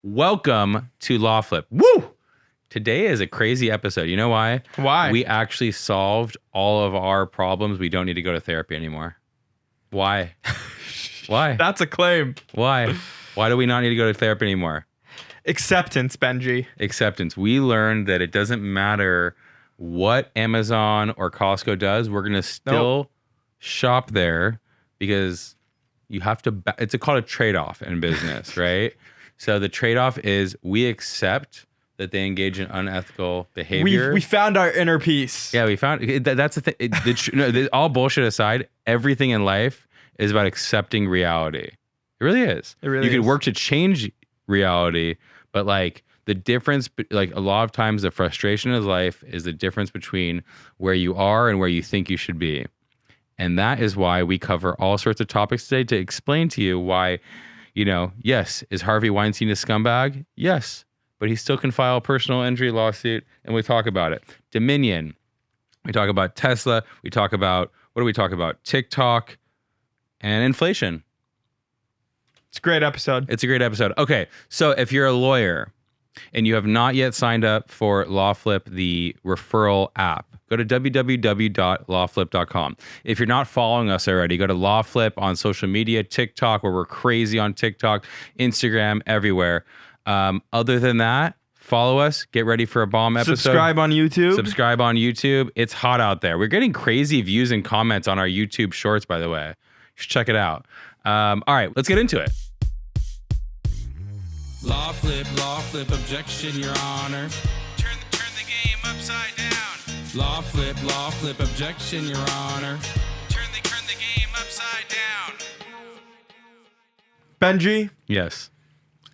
Welcome to LawFlip. Woo! Today is a crazy episode. You know why? Why? We actually solved all of our problems. We don't need to go to therapy anymore. Why? Why? That's a claim. Why? Why do we not need to go to therapy anymore? Acceptance, Benji. Acceptance. We learned that it doesn't matter what Amazon or Costco does. We're going to still shop there because you have to, it's called a trade-off in business, right? So the trade-off is we accept that they engage in unethical behavior. We found our inner peace. Yeah, we found, that's the thing. All bullshit aside, everything in life is about accepting reality. It really is. It really You is. can work to change reality, but like the difference, like a lot of times the frustration of life is the difference between where you are and where you think you should be. And that is why we cover all sorts of topics today to explain to you why, you know, yes, is Harvey Weinstein a scumbag? Yes, but he still can file a personal injury lawsuit, and we talk about it. Dominion, we talk about Tesla, we talk about, what do we talk about? TikTok and inflation. It's a great episode. It's a great episode. Okay, so if you're a lawyer and you have not yet signed up for LawFlip, the referral app, go to www.lawflip.com. If you're not following us already, go to LawFlip on social media, TikTok, where we're crazy on TikTok, Instagram, everywhere. Other than that, follow us. Get ready for a bomb episode. Subscribe on YouTube. Subscribe on YouTube. It's hot out there. We're getting crazy views and comments on our YouTube shorts, by the way. You should check it out. All right, let's get into it. LawFlip, objection, Your Honor. Turn the game upside down. LawFlip, objection, Your Honor. Turn the game upside down. Benji, Yes,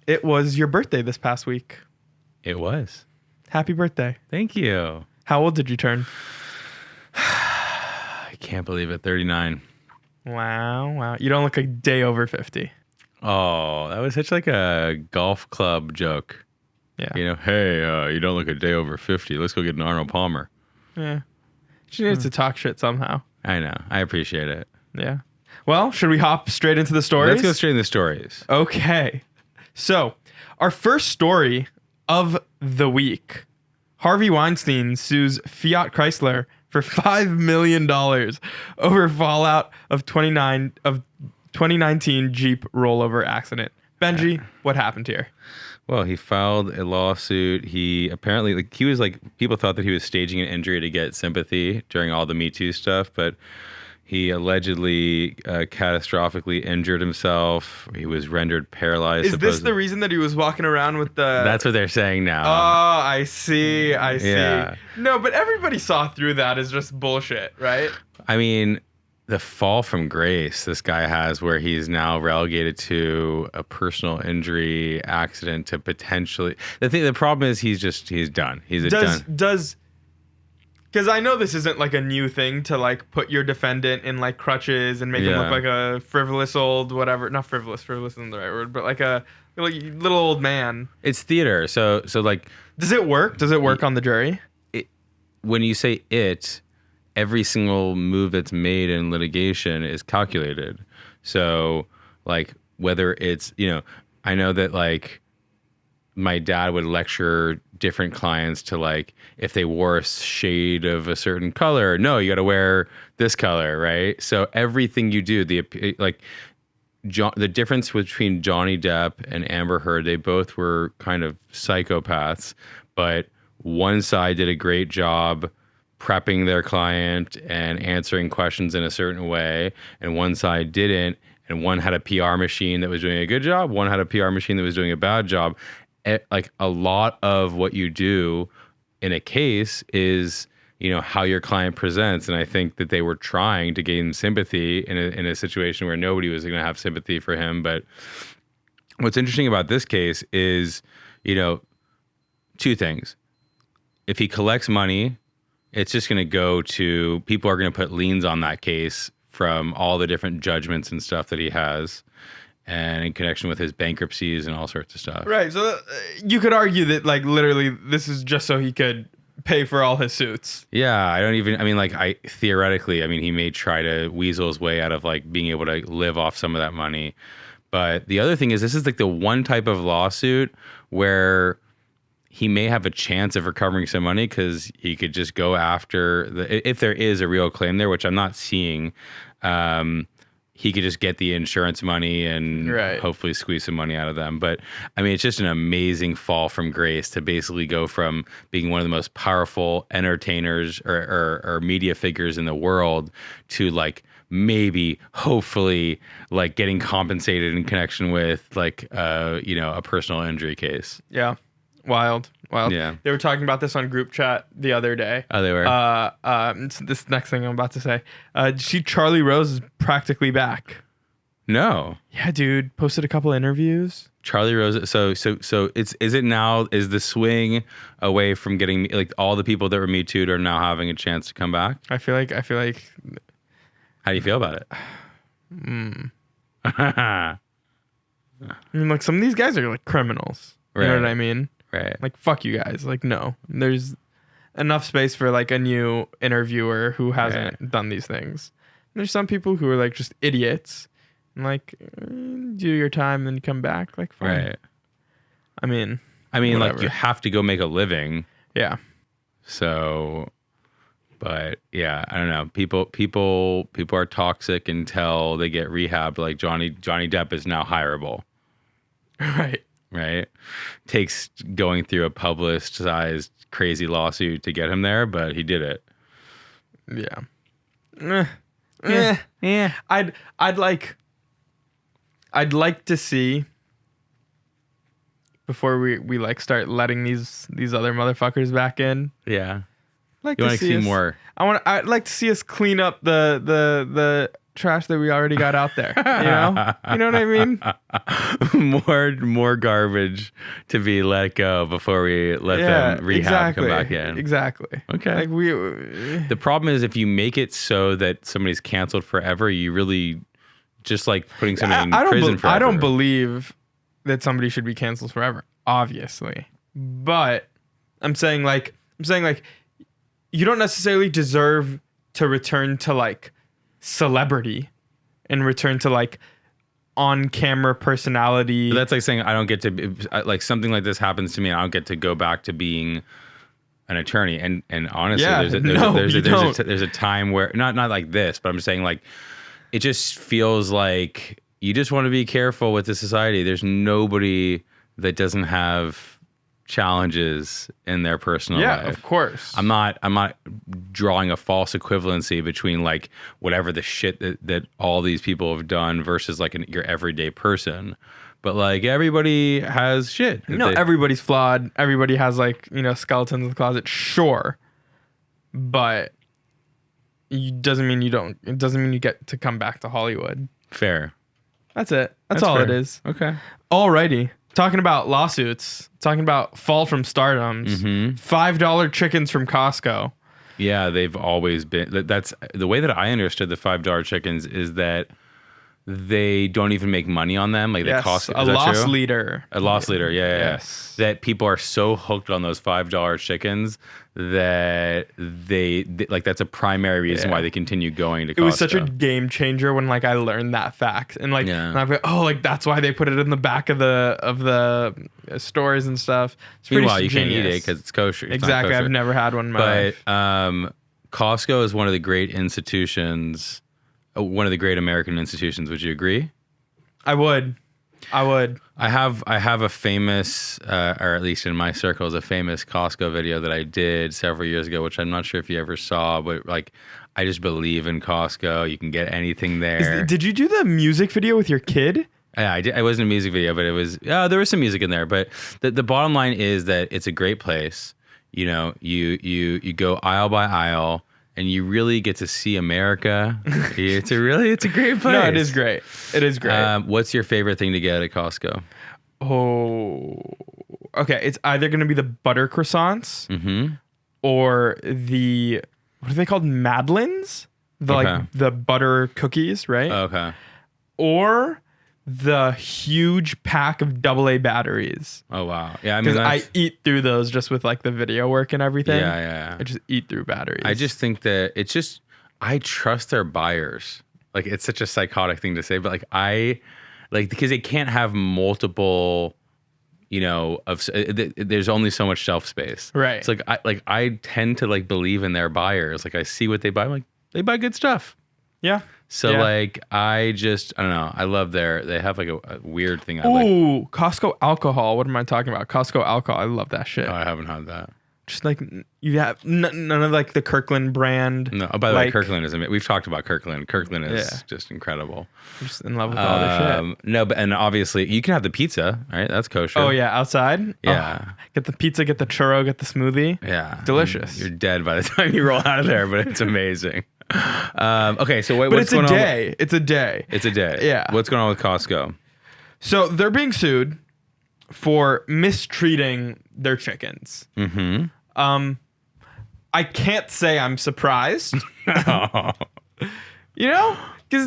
it was your birthday this past week. it was. Happy birthday. Thank you. How old did you turn? I can't believe it. 39. Wow. You don't look a day over 50. Oh, that was such like a golf club joke. Yeah. You know, hey, you don't look a day over 50. Let's go get an Arnold Palmer. Yeah. She needs to talk shit somehow. I know. I appreciate it. Yeah. Well, should we hop straight into the stories? Let's go straight into the stories. Okay. So, our first story of the week. Harvey Weinstein sues Fiat Chrysler for $5 million over fallout of 2019 Jeep rollover accident. Benji, what happened here? Well, he filed a lawsuit. He apparently, people thought that he was staging an injury to get sympathy during all the Me Too stuff, but he allegedly catastrophically injured himself. He was rendered paralyzed. Is this the reason that he was walking around with the... That's what they're saying now. Oh, I see. Yeah. No, but everybody saw through that as just bullshit, right? I mean, the fall from grace this guy has, where he's now relegated to a personal injury accident to potentially... The problem is he's done. Does because I know this isn't like a new thing to like put your defendant in like crutches and make him look like a frivolous old whatever. Not frivolous isn't the right word, but like a little old man. It's theater. So like... Does it work? Does it work on the jury? When you say it... every single move that's made in litigation is calculated. So like whether it's, you know, I know that like my dad would lecture different clients to like, if they wore a shade of a certain color, no, you got to wear this color. Right. So everything you do, the difference between Johnny Depp and Amber Heard, they both were kind of psychopaths, but one side did a great job prepping their client and answering questions in a certain way, and one side didn't, and one had a PR machine that was doing a good job, one had a PR machine that was doing a bad job. Like a lot of what you do in a case is, you know, how your client presents, and I think that they were trying to gain sympathy in a situation where nobody was going to have sympathy for him. But what's interesting about this case is, you know, two things. If he collects money, it's just going to go to, people are going to put liens on that case from all the different judgments and stuff that he has, and in connection with his bankruptcies and all sorts of stuff. Right. So you could argue that like literally this is just so he could pay for all his suits. Yeah. Theoretically, he may try to weasel his way out of like being able to live off some of that money. But the other thing is, this is like the one type of lawsuit where he may have a chance of recovering some money because he could just go after if there is a real claim there, which I'm not seeing. He could just get the insurance money and hopefully squeeze some money out of them. But I mean, it's just an amazing fall from grace to basically go from being one of the most powerful entertainers or media figures in the world to like maybe, hopefully, like getting compensated in connection with like, a personal injury case. Yeah. Wild. Yeah. They were talking about this on group chat the other day. Oh, they were? This next thing I'm about to say. Charlie Rose is practically back. No. Yeah, dude. Posted a couple interviews. Charlie Rose. So is it now, is the swing away from getting, like, all the people that were Me Too'd are now having a chance to come back? I feel like. How do you feel about it? I mean, like, some of these guys are like criminals. You know what I mean? Right. Like, fuck you guys. Like, no. There's enough space for like a new interviewer who hasn't done these things. And there's some people who are like just idiots and like do your time and then come back. Like, fine. Right. I mean, whatever. Like, you have to go make a living. Yeah. So, but yeah, I don't know. People are toxic until they get rehabbed. Like Johnny Depp is now hireable. Right. Takes going through a publicized crazy lawsuit to get him there, but he did it. Yeah. Yeah. I'd like to see, before we like start letting these other motherfuckers back in. Yeah. Like, you want to see more? I'd like to see us clean up the trash that we already got out there. You know what I mean? more garbage to be let go before we let them rehab come back in. Exactly. Okay. Like the problem is, if you make it so that somebody's canceled forever, you really just like putting somebody in prison forever. I don't believe that somebody should be canceled forever, obviously. But I'm saying like you don't necessarily deserve to return to like celebrity and return to like on-camera personality. But that's like saying I don't get to, like, something like this happens to me, I don't get to go back to being an attorney. And honestly, there's a time where not like this, but I'm saying, like, it just feels like you just want to be careful with the society. There's nobody that doesn't have challenges in their personal life. Yeah, of course. I'm not drawing a false equivalency between like whatever the shit that all these people have done versus like your everyday person. But like, everybody has shit. Everybody's flawed. Everybody has like, skeletons in the closet. Sure. But it doesn't mean you get to come back to Hollywood. Fair. That's it. That's all fair. It is. Okay. Alrighty. Talking about lawsuits, talking about fall from stardoms, $5 chickens from Costco. Yeah, they've always been. That's the way that I understood the $5 chickens, is that they don't even make money on them. Like, yes, they cost a loss leader. A loss leader, yeah. Yes. That people are so hooked on those $5 chickens that they like, that's a primary reason why they continue going to Costco. It was such a game changer when like I learned that fact, and like, and I'm like, oh, like that's why they put it in the back of the stores and stuff. Meanwhile, you can't eat it because it's kosher. Exactly. I've never had one in my life. Costco is one of the great institutions. One of the great American institutions. Would you agree? I would. I have a famous, or at least in my circles, a famous Costco video that I did several years ago, which I'm not sure if you ever saw, but like, I just believe in Costco. You can get anything there. Did you do the music video with your kid? Yeah, I did. It wasn't a music video, but it was. There was some music in there. But the bottom line is that it's a great place. You go aisle by aisle, and you really get to see America. It's a great place. No, it is great. It is great. What's your favorite thing to get at Costco? Oh, okay. It's either going to be the butter croissants or the, what are they called? Madeleines? Like the butter cookies, right? Okay. Or the huge pack of AA batteries. Oh, wow. Yeah, I mean, because I eat through those just with like the video work and everything. Yeah. I just eat through batteries. I just think that it's just, I trust their buyers. Like, it's such a psychotic thing to say, but like, like because they can't have multiple, there's only so much shelf space. Right. It's like I tend to like believe in their buyers. Like I see what they buy. I'm like, they buy good stuff. Yeah. So Yeah. like I don't know. I love they have like a weird thing. I like. Ooh, Costco alcohol. What am I talking about? Costco alcohol. I love that shit. Oh, I haven't had that. Just like you have none of like the Kirkland brand. No. Oh, by the way, like, Kirkland is amazing. We've talked about Kirkland. Kirkland is just incredible. I'm just in love with all their shit. No, but and obviously you can have the pizza, right? That's kosher. Oh yeah, outside. Yeah. Oh, get the pizza, get the churro, get the smoothie. Yeah. Delicious. You're dead by the time you roll out of there, but it's amazing. Okay, so But what's it's a going on? day. It's a day. It's a day. Yeah. What's going on with Costco? So they're being sued for mistreating their chickens. Mm-hmm. I can't say I'm surprised. Because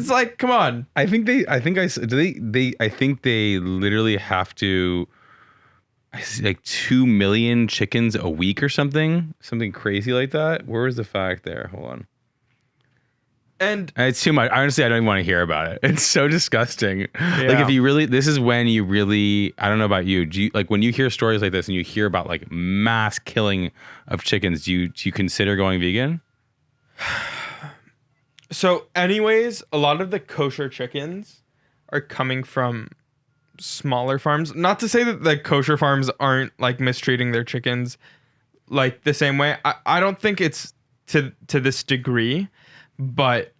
it's like, come on. I think they literally have to, I see like 2 million chickens a week or something crazy like that. Where was the fact there? Hold on. And It's too much. Honestly, I don't even want to hear about it. It's so disgusting. Like Yeah. if you really, this is when you really, I don't know about you. Do you like when you hear stories like this and you hear about like mass killing of chickens, do you consider going vegan? so anyways, a lot of the kosher chickens are coming from smaller farms. Not to say that the kosher farms aren't like mistreating their chickens like the same way. I don't think it's to this degree, but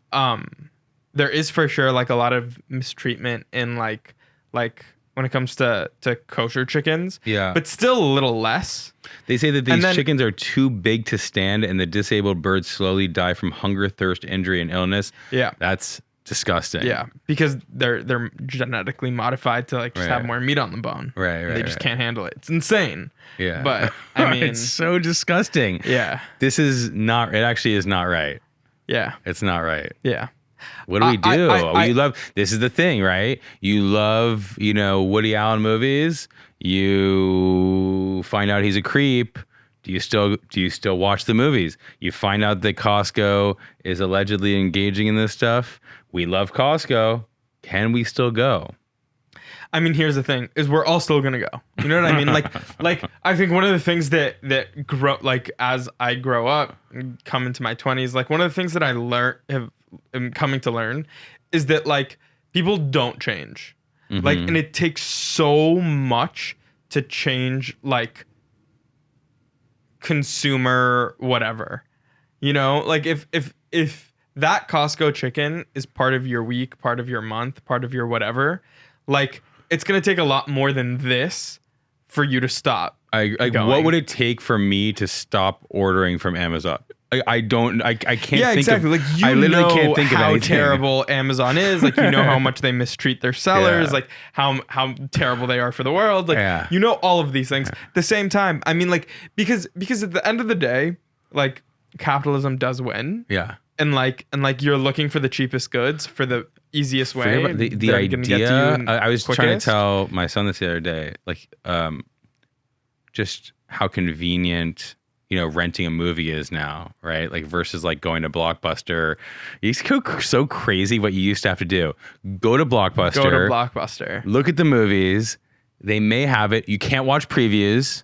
there is for sure like a lot of mistreatment in like when it comes to kosher chickens. Yeah. But still a little less. They say that these And then- chickens are too big to stand and the disabled birds slowly die from hunger, thirst, injury, and illness. Yeah. That's disgusting. Yeah, because they're genetically modified to like just have Right. more meat on the bone. Right, They just can't handle it. It's insane. Yeah. But I mean, it's so disgusting. yeah, This is not, it actually is not right. yeah, It's not right. yeah. What do we do? I- You love, this is the thing, right? You love, Woody Allen movies. You find out he's a creep. Do you still watch the movies? You find out that Costco is allegedly engaging in this stuff. We love Costco. Can we still go? I mean, here's the thing: is we're all still gonna go. You know what I mean? Like I think one of the things that grow like as I grow up, and come into my 20s, like one of the things that I am coming to learn is that like people don't change. Like, and it takes so much to change like consumer whatever. Like if that Costco chicken is part of your week, part of your month, part of your whatever, like it's gonna take a lot more than this for you to stop. Going. What would it take for me to stop ordering from Amazon? I can't. Yeah, think exactly. Of, Like you I literally know can't think of how anything. terrible Amazon is. Like you know how much they mistreat their sellers. Yeah. Like how terrible they are for the world. Like Yeah. you know all of these things. At the same time, I mean, like because at the end of the day, like capitalism does win. Yeah. And you're looking for the cheapest goods for the easiest way. Forget about the that are gonna get to idea. you I was trying to quickest. tell my son this the other day, like, just how convenient, renting a movie is now, right? Like versus like going to Blockbuster. It's so crazy what you used to have to do. Go to Blockbuster. Look at the movies. They may have it. You can't watch previews.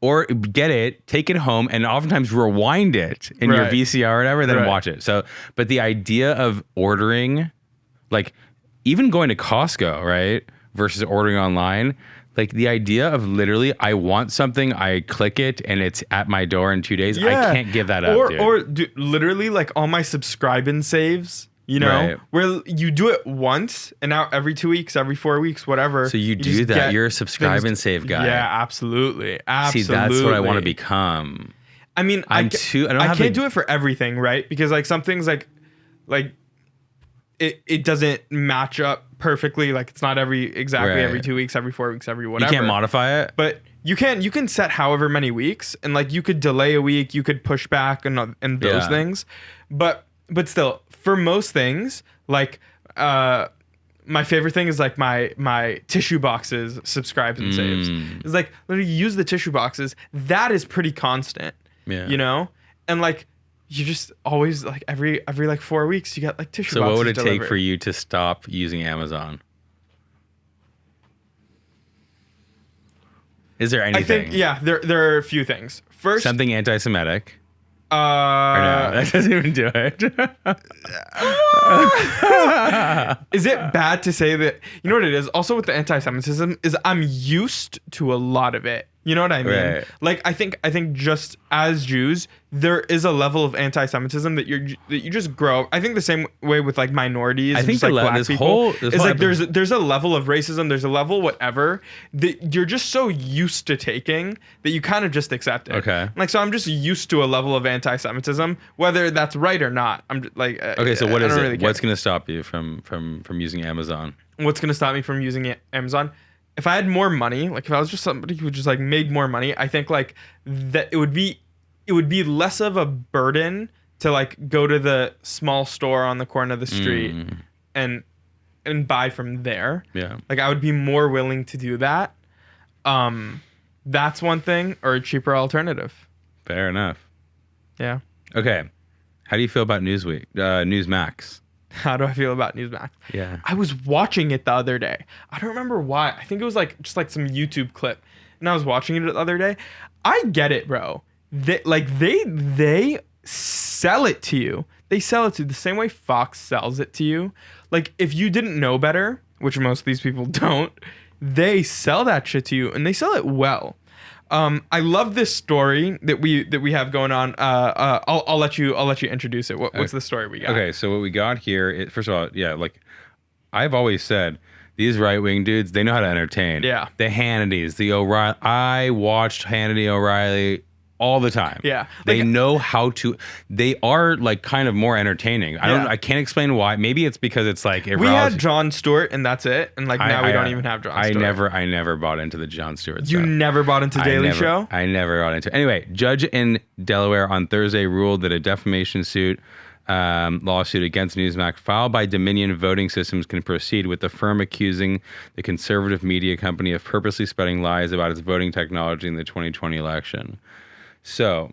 Or get it, take it home, and oftentimes rewind it in your Right. VCR or whatever, then Right. watch it. So, but the idea of ordering, like even going to Costco, right, versus ordering online, like the idea of literally, I want something, I click it, and it's at my door in 2 days. Yeah. I can't give that up, dude. Or literally like all my subscribe and saves, Right. where you do it once and now every 2 weeks, every 4 weeks, whatever. So you do just that. get You're a subscribe things and save guy. Yeah, absolutely. See, that's what I want to become. I mean, I can't do it for everything, right? Because like some things like it doesn't match up perfectly. Like it's not exactly Right. every 2 weeks, every 4 weeks, every You whatever. can't modify it. But you can set however many weeks, and like you could delay a week, you could push back and those Yeah. things. But still, for most things, like my favorite thing is like my tissue boxes subscribes and saves. It's like literally use the tissue boxes. That is pretty constant. Yeah. And like you just always like every like 4 weeks you get like tissue So boxes what would it take delivered. for you to stop using Amazon? Is there anything? I think there are a few things. First, something anti-Semitic. Or no, that doesn't even do it. Is it bad to say that? You know what it is? Also with the anti-Semitism is I'm used to a lot of it. You know what I mean? Right. Like I think just as Jews, there is a level of anti-Semitism that you just grow. I think the same way with like minorities. I think just, like black people. It's like there's a level of racism. There's a level whatever that you're just so used to taking that you kind of just accept it. Okay. Like so, I'm just used to a level of anti-Semitism, whether that's right or not. I'm just, like okay. So what is it? Really What's going to stop you from using Amazon? What's going to stop me from using Amazon? If I had more money, like if I was just somebody who would just like make more money, I think like that it would be less of a burden to like go to the small store on the corner of the street and buy from there. Yeah. Like I would be more willing to do that. That's one thing, or a cheaper alternative. Fair enough. Yeah. Okay. How do you feel about Newsmax? How do I feel about Newsmax? Yeah. I was watching it the other day. I don't remember why. I think it was like just like some YouTube clip. And I was watching it the other day. I get it, bro. They sell it to you. They sell it to you the same way Fox sells it to you. Like if you didn't know better, which most of these people don't, they sell that shit to you and they sell it well. I love this story that we have going on. I'll let you introduce it. What's the story we got? Okay, so what we got here, first of all, yeah, like I've always said, these right-wing dudes, they know how to entertain. Yeah. The Hannitys, the O'Reilly. I watched Hannity, O'Reilly all the time. Yeah. They Like, know how to. They are like kind of more entertaining. I can't explain why. Maybe it's because it's like we had Jon Stewart and that's it. And like now we don't even have Jon Stewart. I never bought into the Jon Stewart You stuff. never bought into Daily Show? I never got into it. Anyway, judge in Delaware on Thursday ruled that a defamation lawsuit against Newsmax filed by Dominion Voting Systems can proceed, with the firm accusing the conservative media company of purposely spreading lies about its voting technology in the 2020 election. So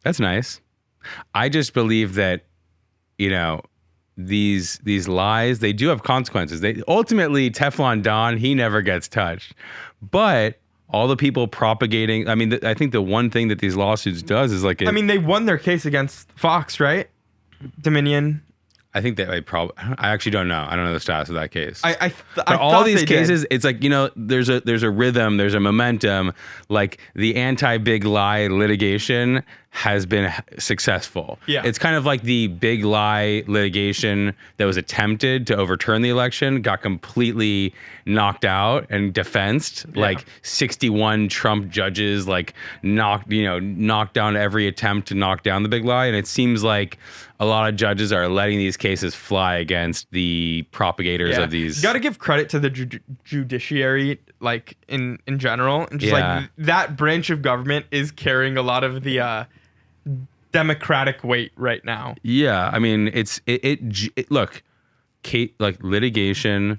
that's nice. I just believe that, you know, these lies, they do have consequences. They ultimately, Teflon Don, he never gets touched. But all the people propagating, I mean, I think the one thing that these lawsuits does is like, I mean, they won their case against Fox, right? Dominion. I think that I actually don't know. I don't know the status of that case. But all these cases, it's like, you know, there's a rhythm, there's a momentum. Like the anti-big lie litigation has been successful. Yeah. It's kind of like the big lie litigation that was attempted to overturn the election got completely knocked out and defensed. Yeah. Like 61 Trump judges like knocked down every attempt to knock down the big lie. And it seems like a lot of judges are letting these cases fly against the propagators of these. You got to give credit to the judiciary, like in general, and just like that branch of government is carrying a lot of the democratic weight right now. Yeah, I mean, look, Kate, like litigation,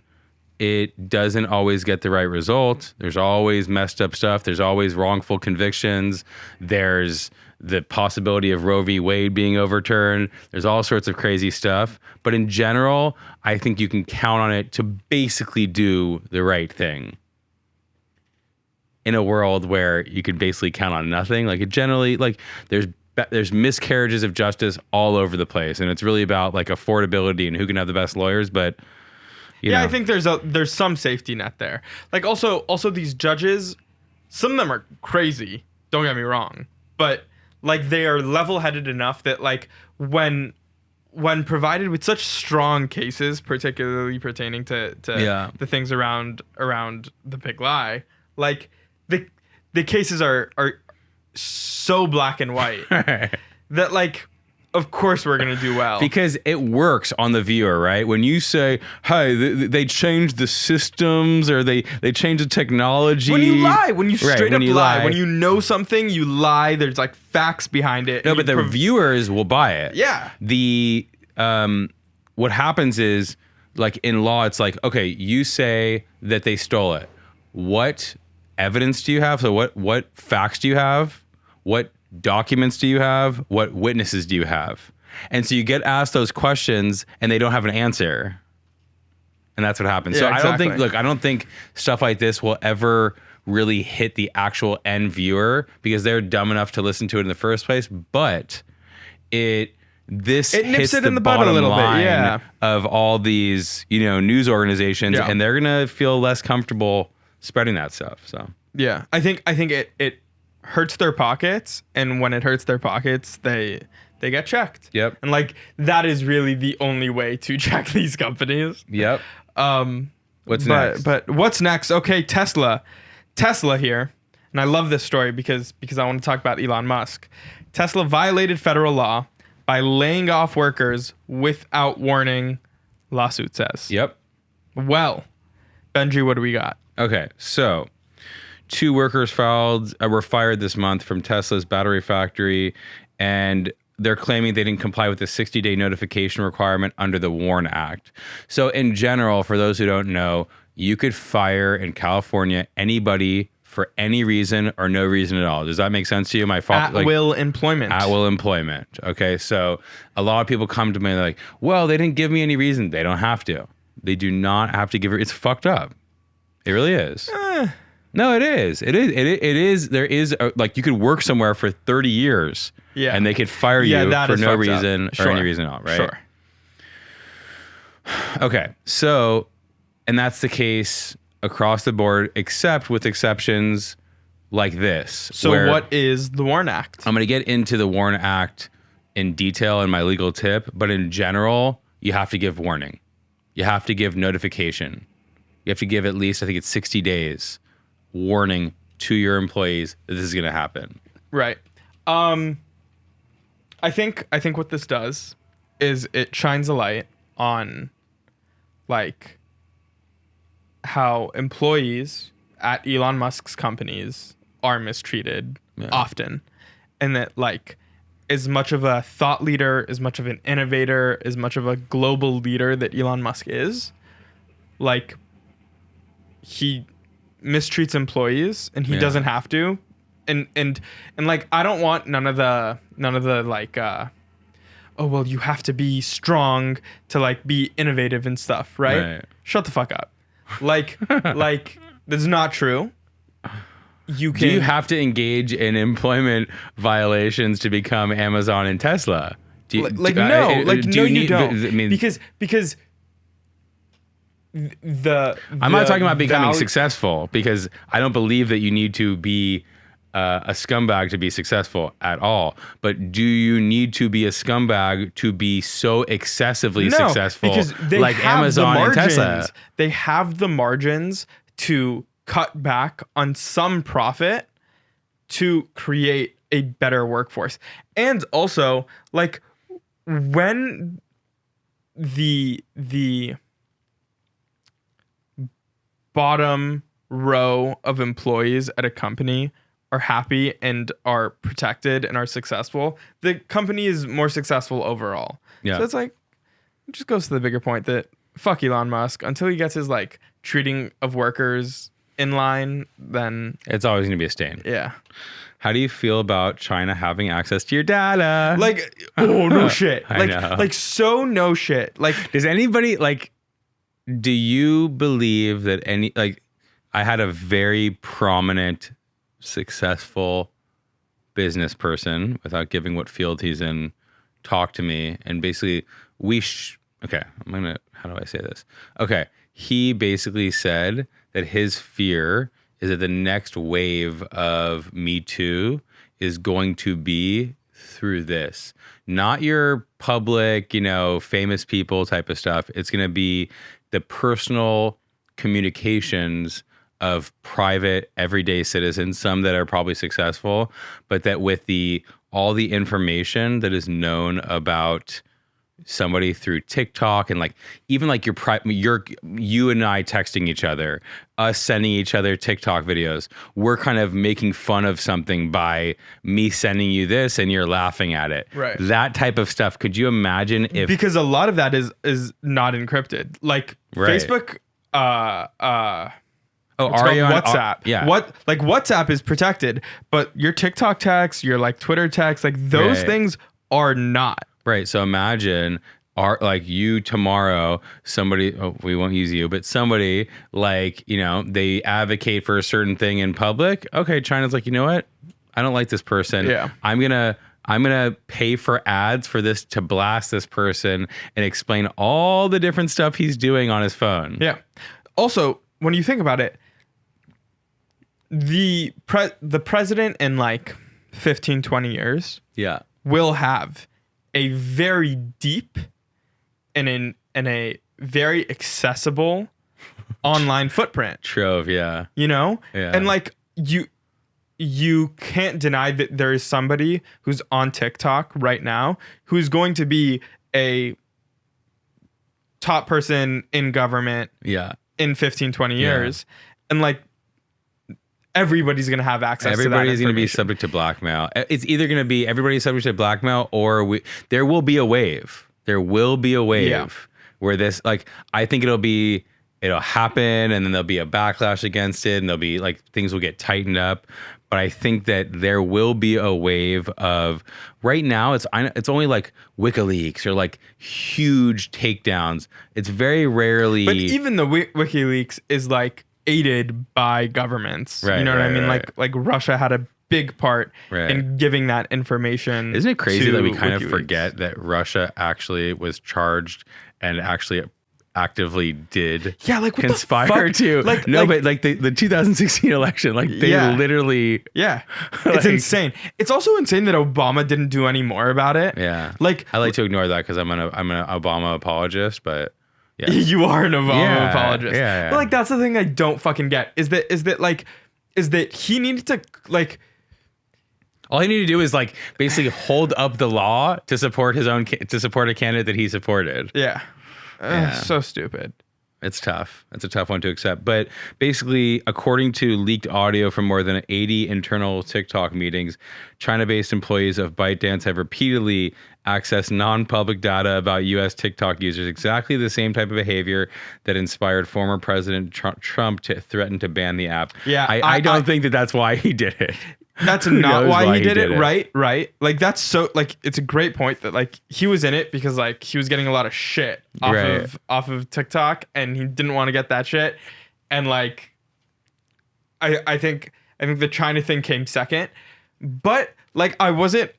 it doesn't always get the right result. There's always messed up stuff. There's always wrongful convictions. There's the possibility of Roe v. Wade being overturned. There's all sorts of crazy stuff. But in general, I think you can count on it to basically do the right thing. In a world where you could basically count on nothing, like it generally, like there's miscarriages of justice all over the place, and it's really about like affordability and who can have the best lawyers. But you know. I think there's some safety net there. Like also these judges, some of them are crazy. Don't get me wrong, but like they are level-headed enough that like when provided with such strong cases, particularly pertaining to the things around the big lie, like the cases are so black and white that like of course we're gonna do well because it works on the viewer, right? When you say, "Hey, they changed the systems or they changed the technology," when you lie, when you straight up lie, lie, when you know something, you lie. There's like facts behind it. No, but the viewers will buy it. Yeah. The what happens is like in law, it's like, okay, you say that they stole it. What evidence do you have? So what facts do you have? What documents do you have? What witnesses do you have? And so you get asked those questions and they don't have an answer. And that's what happens. Yeah, so exactly. I don't think stuff like this will ever really hit the actual end viewer because they're dumb enough to listen to it in the first place, but it nips it the in the butt a little bit, yeah, of all these, news organizations, and they're gonna feel less comfortable spreading that stuff. So yeah, I think it hurts their pockets, and when it hurts their pockets, they get checked. Yep. And like that is really the only way to check these companies. Yep. What's next? But what's next? Okay, Tesla here, and I love this story because I want to talk about Elon Musk. Tesla violated federal law by laying off workers without warning, lawsuit says. Yep. Well, Benji, what do we got? Okay, so 2 workers were fired this month from Tesla's battery factory, and they're claiming they didn't comply with the 60-day notification requirement under the WARN Act. So in general, for those who don't know, you could fire in California anybody for any reason or no reason at all. Does that make sense to you? Will employment. At will employment. Okay, so a lot of people come to me like, well, they didn't give me any reason. They don't have to. They do not have to give it. It's fucked up. It really is. No, it is. It is. There is like you could work somewhere for 30 years, and they could fire you for no reason or any reason at all, right? Sure. Okay, so, and that's the case across the board, except with exceptions like this. So what is the WARN Act? I'm going to get into the WARN Act in detail in my legal tip, but in general, you have to give warning. You have to give notification. You have to give at least, I think it's 60 days warning to your employees that this is going to happen. Right. I think what this does is it shines a light on like how employees at Elon Musk's companies are mistreated often, and that like as much of a thought leader, as much of an innovator, as much of a global leader that Elon Musk is, like he mistreats employees and he doesn't have to, and like I don't want none of the like oh well you have to be strong to like be innovative and stuff, right? Shut the fuck up. Like that's not true. Do you have to engage in employment violations to become Amazon and Tesla? No, you don't. Because I'm not talking about becoming successful, because I don't believe that you need to be a scumbag to be successful at all. But do you need to be a scumbag to be so excessively successful, because they like have Amazon and Tesla? They have the margins to cut back on some profit to create a better workforce. And also, like, when the bottom row of employees at a company are happy and are protected and are successful, the company is more successful overall. So it's like, it just goes to the bigger point that fuck Elon Musk. Until he gets his like treating of workers in line, then it's always going to be a stain. Yeah. How do you feel about China having access to your data? Like, oh, no shit. I know. Like, so no shit. Like, does anybody, like, do you believe that any, like, I had a very prominent, successful business person, without giving what field he's in, talk to me, and basically, okay, how do I say this? Okay, he basically said that his fear is that the next wave of Me Too is going to be through this. Not your public, famous people type of stuff. It's going to be the personal communications of private, everyday citizens, some that are probably successful, but that with all the information that is known about somebody through TikTok, and like even like you and I texting each other, us sending each other TikTok videos, we're kind of making fun of something by me sending you this and you're laughing at it. Right. That type of stuff. Could you imagine if, because a lot of that is not encrypted. Like Facebook, Arian, WhatsApp. Yeah. Like WhatsApp is protected, but your TikTok text, your like Twitter text, like those things are not. Right. So imagine are like you tomorrow, somebody, we won't use you, but somebody like, they advocate for a certain thing in public. Okay. China's like, you know what? I don't like this person. Yeah. I'm going to pay for ads for this to blast this person and explain all the different stuff he's doing on his phone. Yeah. Also, when you think about it, the president in like 15, 20 years will have a very deep and a very accessible online footprint. Trove, yeah. Yeah. And like you can't deny that there is somebody who's on TikTok right now who's going to be a top person in government in 15, 20 years. And like everybody's going to have access to that. Everybody's going to be subject to blackmail. It's either going to be everybody's subject to blackmail or there will be a wave. There will be a wave where this, like, I think it'll happen and then there'll be a backlash against it and there'll be like things will get tightened up. But I think that there will be a wave of right now. It's only like WikiLeaks or like huge takedowns. It's very rarely. But even the WikiLeaks is like aided by governments. Right, you know what I mean? Right. Like Russia had a big part in giving that information. Isn't it crazy that we kind WikiLeaks. of forget that Russia actually was charged and actually actively did conspire to but like the 2016 election, like they literally it's insane. It's also insane that Obama didn't do any more about it. Like I like to ignore that because I'm an Obama apologist, but you are an Obama apologist. Yeah. But like that's the thing I don't fucking get is that he needed to like. All he needed to do is like basically hold up the law to support to support a candidate that he supported. So stupid. It's tough. It's a tough one to accept. But basically, according to leaked audio from more than 80 internal TikTok meetings, China-based employees of ByteDance have repeatedly accessed non-public data about U.S. TikTok users, exactly the same type of behavior that inspired former President Trump to threaten to ban the app. I don't think that's why he did it. That's not why he did it. Right. Like that's so like it's a great point that like he was in it because like he was getting a lot of shit off of TikTok and he didn't want to get that shit. And like I think the China thing came second. But like I wasn't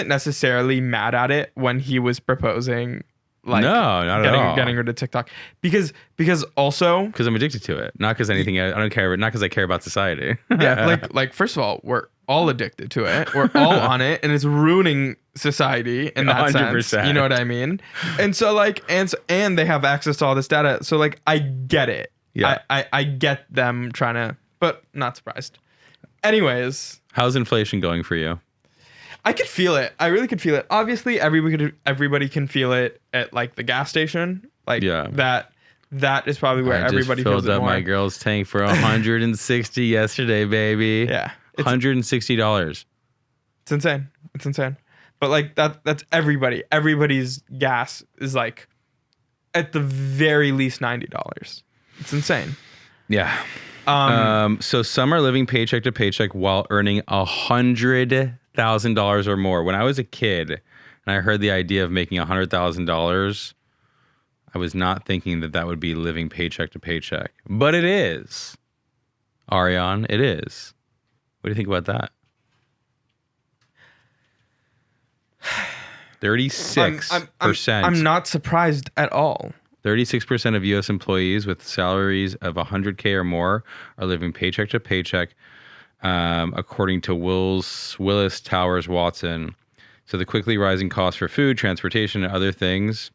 necessarily mad at it when he was proposing like no, not at all. Getting rid of TikTok because I'm addicted to it, not because anything. I don't care, not because I care about society. like first of all, we're all addicted to it. We're all on it, and it's ruining society in that 100%. Sense. You know what I mean? And so like, and they have access to all this data. So like, I get it. Yeah, I get them trying to, but not surprised. Anyways, how's inflation going for you? I could feel it. I really could feel it. Obviously, everybody can feel it at like the gas station. Like that is probably where everybody feels it more. I just filled up my girl's tank for $160 yesterday, baby. Yeah. $160. It's insane. But like that's everybody. Everybody's gas is like at the very least $90. It's insane. Yeah. So some are living paycheck to paycheck while earning $100,000 or more. When I was a kid and I heard the idea of making $100,000, I was not thinking that would be living paycheck to paycheck. But it is. Arian, it is. What do you think about that? 36%. I'm not surprised at all. 36% of U.S. employees with salaries of $100K or more are living paycheck to paycheck, according to Willis Towers Watson. So the quickly rising costs for food, transportation, and other things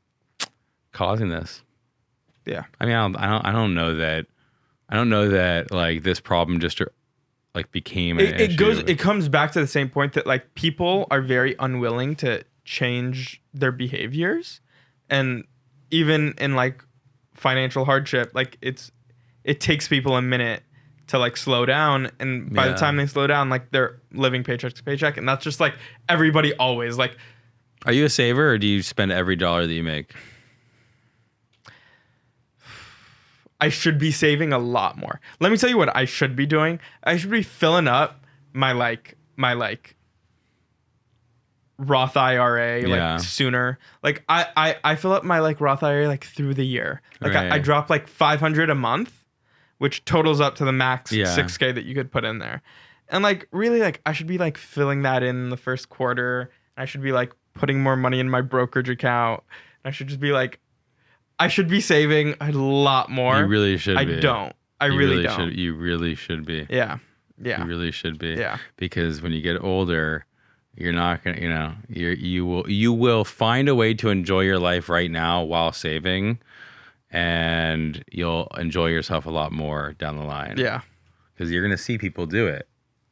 causing this. Yeah, I mean, I don't know that like this problem just like became an issue. It comes back to the same point that like people are very unwilling to change their behaviors, and even in like financial hardship, like it takes people a minute to like slow down, and by the time they slow down, like they're living paycheck to paycheck, and that's just like everybody always like. Are you a saver or do you spend every dollar that you make? I should be saving a lot more. Let me tell you what I should be doing. I should be filling up my Roth IRA Yeah. sooner. Like I fill up my like Roth IRA like through the year. Like Right. I drop like $500 a month, which totals up to the max Yeah. $6,000 that you could put in there. And like really like I should be like filling that in the first quarter. I should be like putting more money in my brokerage account. I should just be like I should be saving a lot more. You really should I be. don't. I You really don't. You really should be. Yeah. Yeah. You really should be. Yeah. Because when you get older, you're not gonna, you know, you will find a way to enjoy your life right now while saving, and you'll enjoy yourself a lot more down the line. Yeah. Because you're gonna see people do it.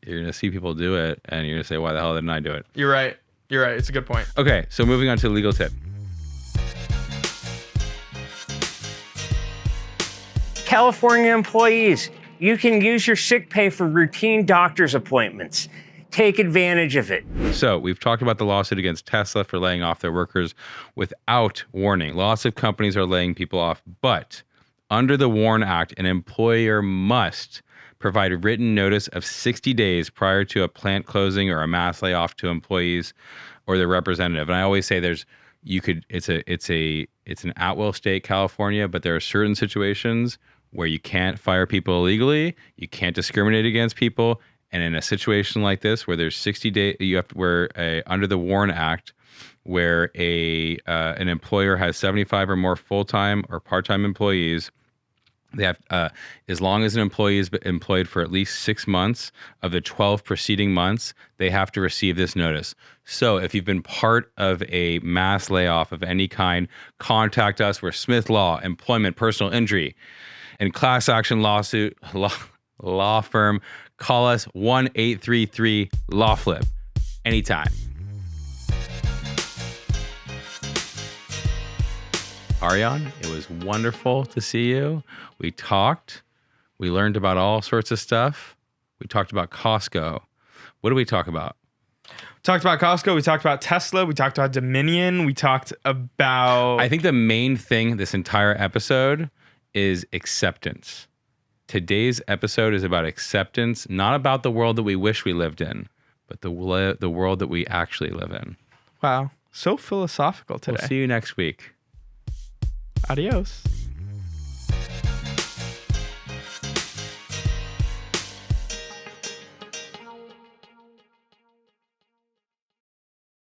You're gonna see people do it, and you're gonna say, "Why the hell didn't I do it?" You're right. You're right. It's a good point. Okay, so moving on to legal tip. California employees, you can use your sick pay for routine doctor's appointments. Take advantage of it. So we've talked about the lawsuit against Tesla for laying off their workers without warning. Lots of companies are laying people off, but under the WARN Act, an employer must provide written notice of 60 days prior to a plant closing or a mass layoff to employees or their representative. And I always say it's an at-will state, California, but there are certain situations where you can't fire people illegally, you can't discriminate against people, and in a situation like this where there's 60 days, you have to under the WARN Act, where an employer has 75 or more full-time or part-time employees, they have as long as an employee is employed for at least 6 months of the 12 preceding months, they have to receive this notice. So if you've been part of a mass layoff of any kind, contact us. We're Smith Law, Employment, Personal Injury, and Class Action Lawsuit law firm. Call us 1-833-LawFlip anytime. Arian, it was wonderful to see you. We talked. We learned about all sorts of stuff. We talked about Costco. What did we talk about? Talked about Costco. We talked about Tesla. We talked about Dominion. We talked about... I think the main thing this entire episode is acceptance. Today's episode is about acceptance, not about the world that we wish we lived in, but the world that we actually live in. Wow. So philosophical today. We'll see you next week. Adios.